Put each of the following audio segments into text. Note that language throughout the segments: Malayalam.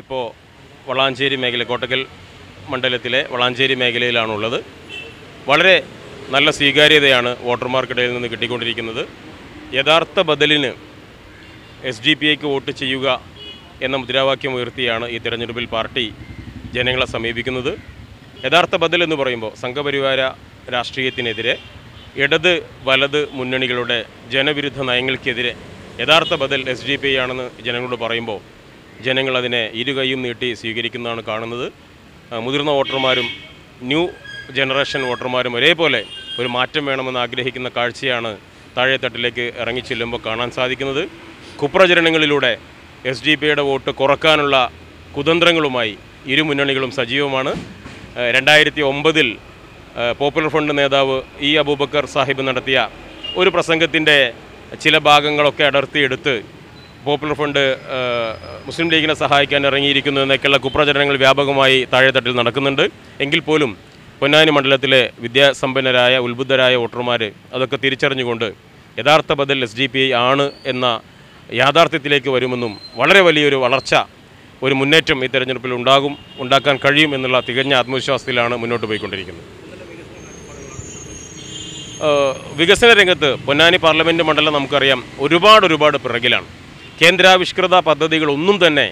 ഇപ്പോൾ വളാഞ്ചേരി മേഖല കോട്ടക്കൽ മണ്ഡലത്തിലെ വളാഞ്ചേരി മേഖലയിലാണുള്ളത്. വളരെ നല്ല സ്വീകാര്യതയാണ് വോട്ടർമാർക്കിടയിൽ നിന്ന് കിട്ടിക്കൊണ്ടിരിക്കുന്നത്. യഥാർത്ഥ ബദലിന് SDPIക്ക് വോട്ട് ചെയ്യുക എന്ന മുദ്രാവാക്യം ഉയർത്തിയാണ് ഈ തിരഞ്ഞെടുപ്പിൽ പാർട്ടി ജനങ്ങളെ സമീപിക്കുന്നത്. യഥാർത്ഥ ബദൽ എന്ന് പറയുമ്പോൾ സംഘപരിവാര രാഷ്ട്രീയത്തിനെതിരെ ഇടത് വലത് മുന്നണികളുടെ ജനവിരുദ്ധ നയങ്ങൾക്കെതിരെ യഥാർത്ഥ ബദൽ SDPI ആണെന്ന് ജനങ്ങളോട് പറയുമ്പോൾ ജനങ്ങൾ അതിനെ ഇരുകൈയും നീട്ടി സ്വീകരിക്കുന്നതാണ് കാണുന്നത്. മുതിർന്ന വോട്ടർമാരും ന്യൂ ജനറേഷൻ വോട്ടർമാരും ഒരേപോലെ ഒരു മാറ്റം വേണമെന്ന് ആഗ്രഹിക്കുന്ന കാഴ്ചയാണ് താഴെത്തട്ടിലേക്ക് ഇറങ്ങിച്ചെല്ലുമ്പോൾ കാണാൻ സാധിക്കുന്നത്. കുപ്രചരണങ്ങളിലൂടെ SDPIയുടെ വോട്ട് കുറക്കാനുള്ള കുതന്ത്രങ്ങളുമായി ഇരു മുന്നണികളും സജീവമാണ്. 2009 പോപ്പുലർ ഫ്രണ്ട് നേതാവ് E. അബൂബക്കർ സാഹിബ് നടത്തിയ ഒരു പ്രസംഗത്തിൻ്റെ ചില ഭാഗങ്ങളൊക്കെ അടർത്തിയെടുത്ത് പോപ്പുലർ ഫ്രണ്ട് മുസ്ലിം ലീഗിനെ സഹായിക്കാൻ ഇറങ്ങിയിരിക്കുന്നു എന്നൊക്കെയുള്ള കുപ്രചരണങ്ങൾ വ്യാപകമായി താഴെത്തട്ടിൽ നടക്കുന്നുണ്ട്. എങ്കിൽ പോലും പൊന്നാനി മണ്ഡലത്തിലെ വിദ്യാസമ്പന്നരായ ഉത്ബുദ്ധരായ വോട്ടർമാർ അതൊക്കെ തിരിച്ചറിഞ്ഞുകൊണ്ട് യഥാർത്ഥ ബദൽ SDPI ആണ് എന്ന യാഥാർത്ഥ്യത്തിലേക്ക് വരുമെന്നും വളരെ വലിയൊരു വളർച്ച ഒരു മുന്നേറ്റം ഈ തെരഞ്ഞെടുപ്പിൽ ഉണ്ടാക്കാൻ കഴിയും എന്നുള്ള തികഞ്ഞ ആത്മവിശ്വാസത്തിലാണ് മുന്നോട്ട് പോയിക്കൊണ്ടിരിക്കുന്നത്. വികസന രംഗത്ത് പൊന്നാനി പാർലമെൻറ്റ് മണ്ഡലം നമുക്കറിയാം ഒരുപാട് പിറകിലാണ്. കേന്ദ്രാവിഷ്കൃത പദ്ധതികളൊന്നും തന്നെ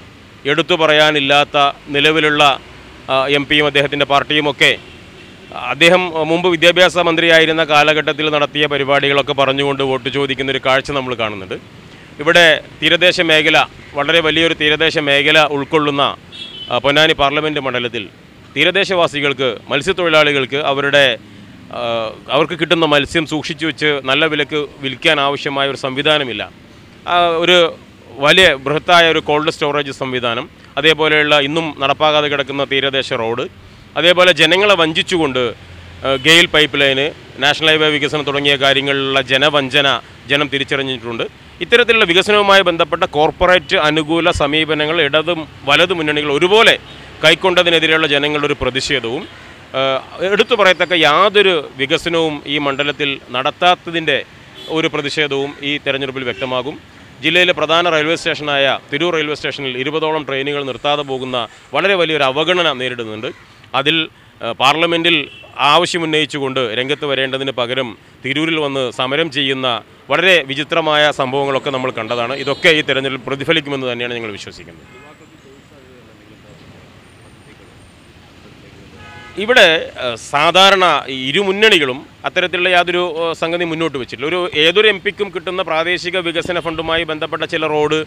എടുത്തു പറയാനില്ലാത്ത നിലവിലുള്ള MPയും അദ്ദേഹത്തിൻ്റെ പാർട്ടിയുമൊക്കെ അദ്ദേഹം മുമ്പ് വിദ്യാഭ്യാസ മന്ത്രിയായിരുന്ന കാലഘട്ടത്തിൽ നടത്തിയ പരിപാടികളൊക്കെ പറഞ്ഞുകൊണ്ട് വോട്ട് ചോദിക്കുന്നൊരു കാഴ്ച നമ്മൾ കാണുന്നുണ്ട്. ഇവിടെ തീരദേശ മേഖല വളരെ വലിയൊരു തീരദേശ മേഖല ഉൾക്കൊള്ളുന്ന പൊന്നാനി പാർലമെൻറ്റ് മണ്ഡലത്തിൽ തീരദേശവാസികൾക്ക് മത്സ്യത്തൊഴിലാളികൾക്ക് അവർക്ക് കിട്ടുന്ന മത്സ്യം സൂക്ഷിച്ചു വെച്ച് നല്ല വിലക്ക് വിൽക്കാൻ ആവശ്യമായ ഒരു സംവിധാനമില്ല. ഒരു വലിയ ബൃഹത്തായ ഒരു കോൾഡ് സ്റ്റോറേജ് സംവിധാനം, അതേപോലെയുള്ള ഇന്നും നടപ്പാകാതെ കിടക്കുന്ന തീരദേശ റോഡ്, അതേപോലെ ജനങ്ങളെ വഞ്ചിച്ചുകൊണ്ട് GAIL pipe line, national highway വികസനം തുടങ്ങിയ കാര്യങ്ങളിലുള്ള ജനവഞ്ചന ജനം തിരിച്ചറിഞ്ഞിട്ടുണ്ട്. ഇത്തരത്തിലുള്ള വികസനവുമായി ബന്ധപ്പെട്ട കോർപ്പറേറ്റ് അനുകൂല സമീപനങ്ങൾ ഇടതും വലതു മുന്നണികൾ ഒരുപോലെ കൈക്കൊണ്ടതിനെതിരെയുള്ള ജനങ്ങളുടെ ഒരു പ്രതിഷേധവും എടുത്തു പറയത്തക്ക യാതൊരു വികസനവും ഈ മണ്ഡലത്തിൽ നടത്താത്തതിൻ്റെ ഒരു പ്രതിഷേധവും ഈ തെരഞ്ഞെടുപ്പിൽ വ്യക്തമാകും. ജില്ലയിലെ പ്രധാന റെയിൽവേ സ്റ്റേഷനായ തിരൂർ റെയിൽവേ സ്റ്റേഷനിൽ 20ഓളം ട്രെയിനുകൾ നിർത്താതെ പോകുന്ന വളരെ വലിയൊരു അവഗണന നേരിടുന്നുണ്ട്. അതിൽ പാർലമെൻറ്റിൽ ആവശ്യമുന്നയിച്ചുകൊണ്ട് രംഗത്ത് വരേണ്ടതിന് പകരം തിരൂരിൽ വന്ന് സമരം ചെയ്യുന്ന വളരെ വിചിത്രമായ സംഭവങ്ങളൊക്കെ നമ്മൾ കണ്ടതാണ്. ഇതൊക്കെ ഈ തെരഞ്ഞെടുപ്പിൽ പ്രതിഫലിക്കുമെന്ന് തന്നെയാണ് ഞങ്ങൾ വിശ്വസിക്കുന്നത്. ഇവിടെ സാധാരണ ഇരു മുന്നണികളും അത്തരത്തിലുള്ള യാതൊരു സംഗതി മുന്നോട്ട് വെച്ചിട്ടില്ല. ഏതൊരു എം പിക്കും കിട്ടുന്ന പ്രാദേശിക വികസന ഫണ്ടുമായി ബന്ധപ്പെട്ട ചില റോഡ്,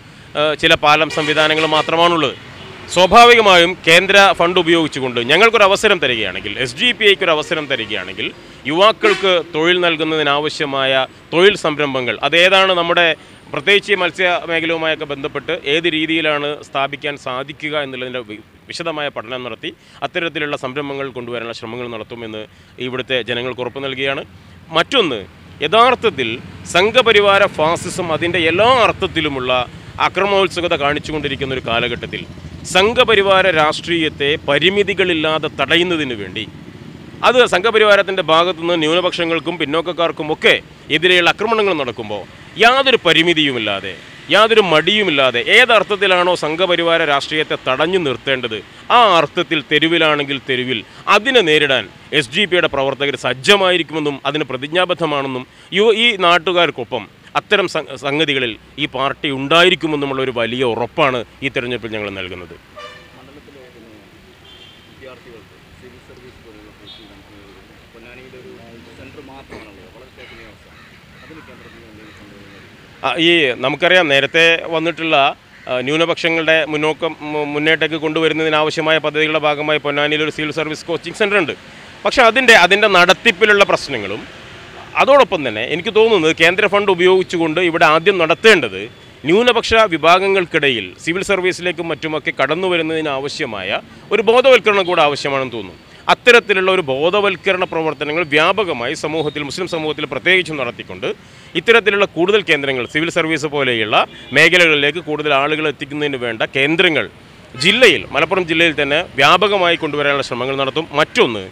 ചില പാലം സംവിധാനങ്ങൾ മാത്രമാണുള്ളത്. സ്വാഭാവികമായും കേന്ദ്ര ഫണ്ട് ഉപയോഗിച്ചുകൊണ്ട് ഞങ്ങൾക്കൊരു അവസരം തരികയാണെങ്കിൽ, SGPIക്കൊരു അവസരം തരികയാണെങ്കിൽ, യുവാക്കൾക്ക് തൊഴിൽ നൽകുന്നതിനാവശ്യമായ തൊഴിൽ സംരംഭങ്ങൾ അതേതാണ് നമ്മുടെ പ്രത്യേകിച്ച് മത്സ്യ മേഖലയുമായൊക്കെ ബന്ധപ്പെട്ട് ഏത് രീതിയിലാണ് സ്ഥാപിക്കാൻ സാധിക്കുക എന്നുള്ളതിൻ്റെ വിശദമായ പഠനം നടത്തി അത്തരത്തിലുള്ള സംരംഭങ്ങൾ കൊണ്ടുവരാനുള്ള ശ്രമങ്ങൾ നടത്തുമെന്ന് ഇവിടുത്തെ ജനങ്ങൾക്ക് ഉറപ്പ് നൽകുകയാണ്. മറ്റൊന്ന്, യഥാർത്ഥത്തിൽ സംഘപരിവാര ഫാസിസം അതിൻ്റെ എല്ലാ അർത്ഥത്തിലുമുള്ള അക്രമോത്സുകത കാണിച്ചുകൊണ്ടിരിക്കുന്ന ഒരു കാലഘട്ടത്തിൽ സംഘപരിവാര രാഷ്ട്രീയത്തെ പരിമിതികളില്ലാതെ തടയുന്നതിന് വേണ്ടി അത് സംഘപരിവാരത്തിൻ്റെ ഭാഗത്തുനിന്ന് ന്യൂനപക്ഷങ്ങൾക്കും പിന്നോക്കക്കാർക്കുമൊക്കെ എതിരെയുള്ള ആക്രമണങ്ങൾ നടക്കുമ്പോൾ യാതൊരു പരിമിതിയുമില്ലാതെ, യാതൊരു മടിയുമില്ലാതെ ഏതർത്ഥത്തിലാണോ സംഘപരിവാര രാഷ്ട്രീയത്തെ തടഞ്ഞു നിർത്തേണ്ടത് ആ അർത്ഥത്തിൽ തെരുവിലാണെങ്കിൽ തെരുവിൽ അതിനെ നേരിടാൻ SGPയുടെ പ്രവർത്തകർ സജ്ജമായിരിക്കുമെന്നും അതിന് പ്രതിജ്ഞാബദ്ധമാണെന്നും ഈ നാട്ടുകാർക്കൊപ്പം അത്തരം സംഗതികളിൽ ഈ പാർട്ടി ഉണ്ടായിരിക്കുമെന്നുമുള്ള ഒരു വലിയ ഉറപ്പാണ് ഈ തെരഞ്ഞെടുപ്പിൽ ഞങ്ങൾ നൽകുന്നത്. ഈ നമുക്കറിയാം, നേരത്തെ വന്നിട്ടുള്ള ന്യൂനപക്ഷങ്ങളുടെ മുന്നേറ്റേക്ക് കൊണ്ടുവരുന്നതിനാവശ്യമായ പദ്ധതികളുടെ ഭാഗമായി പൊന്നാനിയിൽ ഒരു സിവിൽ സർവീസ് കോച്ചിങ് സെൻ്റർ ഉണ്ട്. പക്ഷേ അതിൻ്റെ നടത്തിപ്പിലുള്ള പ്രശ്നങ്ങളും അതോടൊപ്പം തന്നെ എനിക്ക് തോന്നുന്നത് കേന്ദ്ര ഫണ്ട് ഉപയോഗിച്ചുകൊണ്ട് ഇവിടെ ആദ്യം നടത്തേണ്ടത് ന്യൂനപക്ഷ വിഭാഗങ്ങൾക്കിടയിൽ സിവിൽ സർവീസിലേക്കും മറ്റുമൊക്കെ കടന്നു വരുന്നതിനാവശ്യമായ ഒരു ബോധവൽക്കരണം കൂടെ ആവശ്യമാണെന്ന് തോന്നുന്നു. അത്തരത്തിലുള്ള ഒരു ബോധവൽക്കരണ പ്രവർത്തനങ്ങൾ വ്യാപകമായി മുസ്ലിം സമൂഹത്തിൽ പ്രത്യേകിച്ചും നടത്തിക്കൊണ്ട് ഇത്തരത്തിലുള്ള കൂടുതൽ കേന്ദ്രങ്ങൾ സിവിൽ സർവീസ് പോലെയുള്ള മേഖലകളിലേക്ക് കൂടുതൽ ആളുകൾ എത്തിക്കുന്നതിന് വേണ്ട കേന്ദ്രങ്ങൾ മലപ്പുറം ജില്ലയിൽ തന്നെ വ്യാപകമായി കൊണ്ടുവരാനുള്ള ശ്രമങ്ങൾ നടത്തും. മറ്റൊന്ന്,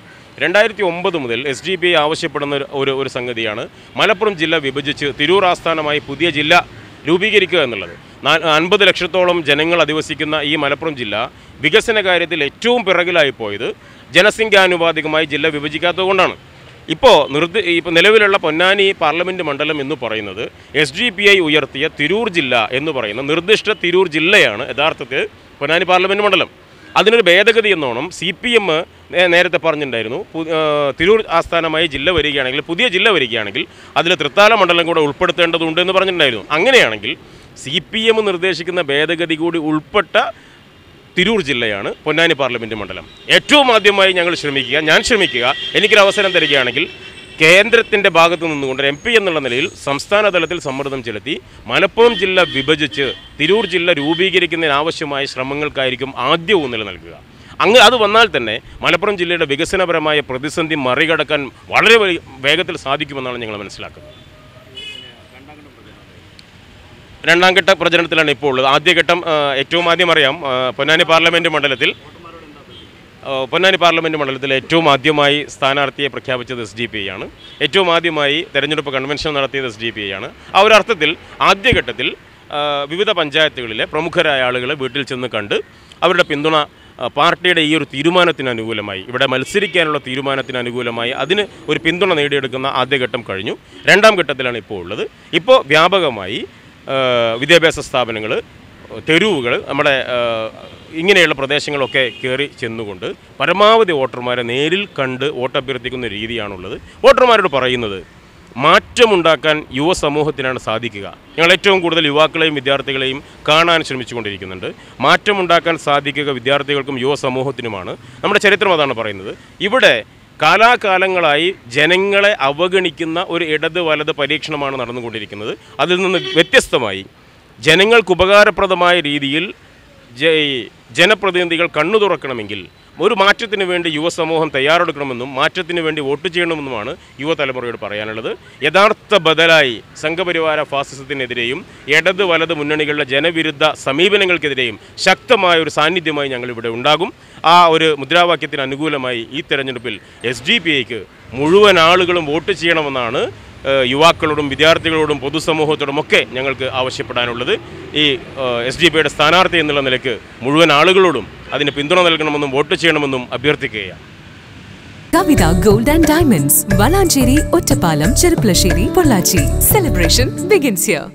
2009 മുതൽ SGPI ആവശ്യപ്പെടുന്ന ഒരു സംഗതിയാണ് മലപ്പുറം ജില്ല വിഭജിച്ച് തിരൂർ ആസ്ഥാനമായി പുതിയ ജില്ല രൂപീകരിക്കുക എന്നുള്ളത്. 50 ലക്ഷത്തോളം ജനങ്ങൾ അധിവസിക്കുന്ന ഈ മലപ്പുറം ജില്ല വികസന കാര്യത്തിൽ ഏറ്റവും പിറകിലായി പോയത് ജനസംഖ്യാനുപാതികമായി ജില്ല വിഭജിക്കാത്തതുകൊണ്ടാണ്. ഇപ്പോൾ നിലവിലുള്ള പൊന്നാനി പാർലമെൻറ്റ് മണ്ഡലം എന്ന് പറയുന്നത് SGPI ഉയർത്തിയ തിരൂർ ജില്ല എന്ന് പറയുന്ന നിർദ്ദിഷ്ട തിരൂർ ജില്ലയാണ് യഥാർത്ഥത്തിൽ പൊന്നാനി പാർലമെൻറ്റ് മണ്ഡലം. അതിനൊരു ഭേദഗതി എന്നോണം CPM നേരത്തെ പറഞ്ഞിട്ടുണ്ടായിരുന്നു, തിരൂർ ആസ്ഥാനമായി പുതിയ ജില്ല വരികയാണെങ്കിൽ അതിൽ തൃത്താല മണ്ഡലം കൂടെ ഉൾപ്പെടുത്തേണ്ടതുണ്ട് എന്ന് പറഞ്ഞിട്ടുണ്ടായിരുന്നു. അങ്ങനെയാണെങ്കിൽ CPM നിർദ്ദേശിക്കുന്ന ഭേദഗതി കൂടി ഉൾപ്പെട്ട തിരൂർ ജില്ലയാണ് പൊന്നാനി പാർലമെൻറ്റ് മണ്ഡലം. ഏറ്റവും ആദ്യമായി ഞാൻ ശ്രമിക്കുക എനിക്കൊരവസരം തരികയാണെങ്കിൽ കേന്ദ്രത്തിൻ്റെ ഭാഗത്തു നിന്നുകൊണ്ട് MP എന്നുള്ള നിലയിൽ സംസ്ഥാന തലത്തിൽ സമ്മർദ്ദം ചെലുത്തി മലപ്പുറം ജില്ല വിഭജിച്ച് തിരൂർ ജില്ല രൂപീകരിക്കുന്നതിനാവശ്യമായ ശ്രമങ്ങൾക്കായിരിക്കും ആദ്യ ഊന്നൽ നൽകുക. അത് വന്നാൽ തന്നെ മലപ്പുറം ജില്ലയുടെ വികസനപരമായ പ്രതിസന്ധി മറികടക്കാൻ വളരെ വേഗത്തിൽ സാധിക്കുമെന്നാണ് ഞങ്ങൾ മനസ്സിലാക്കുന്നത്. രണ്ടാം ഘട്ട പ്രചരണത്തിലാണ് ഇപ്പോൾ ഉള്ളത്. ആദ്യഘട്ടം ഏറ്റവും ആദ്യം അറിയാം, പൊന്നാനി പാർലമെൻറ്റ് മണ്ഡലത്തിൽ ഏറ്റവും ആദ്യമായി സ്ഥാനാർത്ഥിയെ പ്രഖ്യാപിച്ചത് SGPI ആണ്. ഏറ്റവും ആദ്യമായി തെരഞ്ഞെടുപ്പ് കൺവെൻഷൻ നടത്തിയത് SGPI ആണ്. ആ ഒരു അർത്ഥത്തിൽ ആദ്യഘട്ടത്തിൽ വിവിധ പഞ്ചായത്തുകളിലെ പ്രമുഖരായ ആളുകളെ വീട്ടിൽ ചെന്ന് കണ്ട് അവരുടെ പിന്തുണ പാർട്ടിയുടെ ഈ ഒരു തീരുമാനത്തിന് അനുകൂലമായി, ഇവിടെ മത്സരിക്കാനുള്ള തീരുമാനത്തിന് അനുകൂലമായി അതിന് ഒരു പിന്തുണ നേടിയെടുക്കുന്ന ആദ്യഘട്ടം കഴിഞ്ഞു. രണ്ടാം ഘട്ടത്തിലാണ് ഇപ്പോൾ ഉള്ളത്. ഇപ്പോൾ വ്യാപകമായി വിദ്യാഭ്യാസ സ്ഥാപനങ്ങൾ, തെരുവുകൾ, നമ്മുടെ ഇങ്ങനെയുള്ള പ്രദേശങ്ങളൊക്കെ കയറി ചെന്നുകൊണ്ട് പരമാവധി വോട്ടർമാരെ നേരിൽ കണ്ട് വോട്ടഭ്യർത്ഥിക്കുന്ന രീതിയാണുള്ളത്. വോട്ടർമാരോട് പറയുന്നത് മാറ്റമുണ്ടാക്കാൻ യുവസമൂഹത്തിനാണ് സാധിക്കുക. ഞങ്ങൾ ഏറ്റവും കൂടുതൽ യുവാക്കളെയും വിദ്യാർത്ഥികളെയും കാണാൻ ശ്രമിച്ചുകൊണ്ടിരിക്കുന്നുണ്ട്. മാറ്റമുണ്ടാക്കാൻ സാധിക്കുക വിദ്യാർത്ഥികൾക്കും യുവസമൂഹത്തിനുമാണ്. നമ്മുടെ ചരിത്രം അതാണ് പറയുന്നത്. ഇവിടെ കാലാകാലങ്ങളായി ജനങ്ങളെ അവഗണിക്കുന്ന ഒരു ഇടത് വലത് പരീക്ഷണമാണ് നടന്നുകൊണ്ടിരിക്കുന്നത്. അതിൽ നിന്ന് വ്യത്യസ്തമായി ജനങ്ങൾക്ക് ഉപകാരപ്രദമായ രീതിയിൽ ജനപ്രതിനിധികൾ കണ്ണു തുറക്കണമെങ്കിൽ ഒരു മാറ്റത്തിന് വേണ്ടി യുവസമൂഹം തയ്യാറെടുക്കണമെന്നും മാറ്റത്തിന് വേണ്ടി വോട്ട് ചെയ്യണമെന്നുമാണ് യുവതലമുറയോട് പറയാനുള്ളത്. യഥാർത്ഥ ബദലായി സംഘപരിവാര ഫാസിസത്തിനെതിരെയും ഇടത് വലത് മുന്നണികളുടെ ജനവിരുദ്ധ സമീപനങ്ങൾക്കെതിരെയും ശക്തമായ ഒരു സാന്നിധ്യമായി ഞങ്ങൾ ഇവിടെ ഉണ്ടാകും. ആ ഒരു മുദ്രാവാക്യത്തിന് അനുകൂലമായി ഈ തെരഞ്ഞെടുപ്പിൽ SGPIക്ക് മുഴുവൻ ആളുകളും വോട്ട് ചെയ്യണമെന്നാണ് യുവാക്കളോടും വിദ്യാർത്ഥികളോടും പൊതുസമൂഹത്തോടുമൊക്കെ ഞങ്ങൾക്ക് ആവശ്യപ്പെടാനുള്ളത് ഈ SDP സ്ഥാനാർത്ഥി എന്നുള്ള നിലയ്ക്ക് മുഴുവൻ ആളുകളോടും അതിന് പിന്തുണ നൽകണമെന്നും വോട്ട് ചെയ്യണമെന്നും അഭ്യർത്ഥിക്കുകയാണ്. Kavitha gold and diamonds, Valanchery, Ottapalam, Cherpulassery, Pollachi. Celebration begins here.